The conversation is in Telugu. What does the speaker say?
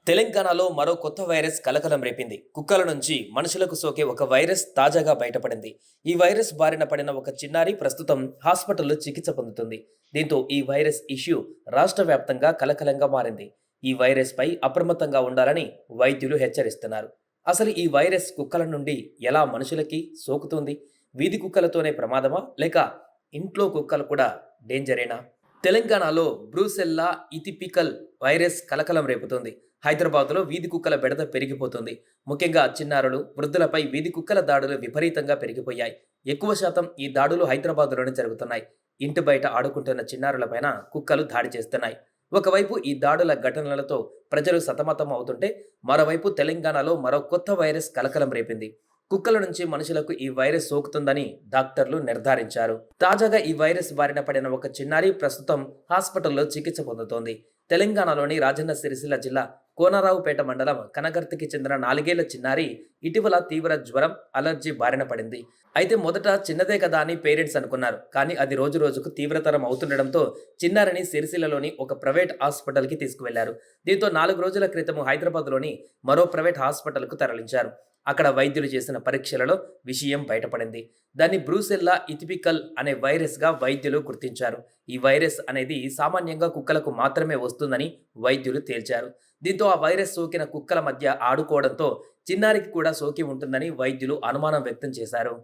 తెలంగాణలో మరో కొత్త వైరస్ కలకలం రేపింది. కుక్కల నుంచి మనుషులకు సోకే ఒక వైరస్ తాజాగా బయటపడింది. ఈ వైరస్ బారిన పడిన ఒక చిన్నారి ప్రస్తుతం హాస్పిటల్లో చికిత్స పొందుతుంది. దీంతో ఈ వైరస్ ఇష్యూ రాష్ట్ర వ్యాప్తంగా కలకలంగా మారింది. ఈ వైరస్ పై అప్రమత్తంగా ఉండాలని వైద్యులు హెచ్చరిస్తున్నారు. అసలు ఈ వైరస్ కుక్కల నుండి ఎలా మనుషులకి సోకుతుంది? వీధి కుక్కలతోనే ప్రమాదమా, లేక ఇంట్లో కుక్కలు కూడా డేంజరేనా? తెలంగాణలో బ్రూసెల్లా ఇథిపికల్ వైరస్ కలకలం రేపుతోంది. హైదరాబాద్లో వీధి కుక్కల బెడద పెరిగిపోతుంది. ముఖ్యంగా చిన్నారులు, వృద్ధులపై వీధి కుక్కల దాడులు విపరీతంగా పెరిగిపోయాయి. ఎక్కువ శాతం ఈ దాడులు హైదరాబాద్లోనే జరుగుతున్నాయి. ఇంటి బయట ఆడుకుంటున్న చిన్నారులపైన కుక్కలు దాడి చేస్తున్నాయి. ఒకవైపు ఈ దాడుల ఘటనలతో ప్రజలు సతమతం అవుతుంటే, మరోవైపు తెలంగాణలో మరో కొత్త వైరస్ కలకలం రేపింది. కుక్కల నుంచి మనుషులకు ఈ వైరస్ సోకుతుందని డాక్టర్లు నిర్ధారించారు. తాజాగా ఈ వైరస్ బారిన పడిన ఒక చిన్నారి ప్రస్తుతం హాస్పిటల్లో చికిత్స పొందుతోంది. తెలంగాణలోని రాజన్న సిరిసిల్ల జిల్లా కోనరావుపేట మండలం కనగర్తికి చెందిన 4 ఏళ్ల చిన్నారి ఇటీవల తీవ్ర జ్వరం, అలర్జీ బారిన పడింది. అయితే మొదట చిన్నదే కదా అని పేరెంట్స్ అనుకున్నారు. కానీ అది రోజు రోజుకు తీవ్రతరం అవుతుండడంతో చిన్నారిని సిరిసిల్లలోని ఒక ప్రైవేట్ హాస్పిటల్కి తీసుకువెళ్లారు. దీంతో 4 రోజుల క్రితం హైదరాబాద్లోని మరో ప్రైవేట్ హాస్పిటల్కు తరలించారు. అక్కడ వైద్యులు చేసిన పరీక్షలలో విషయం బయటపడింది. దాన్ని బ్రూసెల్లా ఇథిపికల్ అనే వైరస్గా వైద్యులు గుర్తించారు. ఈ వైరస్ అనేది సామాన్యంగా కుక్కలకు మాత్రమే వస్తుందని వైద్యులు తేల్చారు. దీంతో ఆ వైరస్ సోకిన కుక్కల మధ్య ఆడుకోవడంతో చిన్నారికి కూడా సోకి ఉంటుందని వైద్యులు అనుమానం వ్యక్తం చేశారు.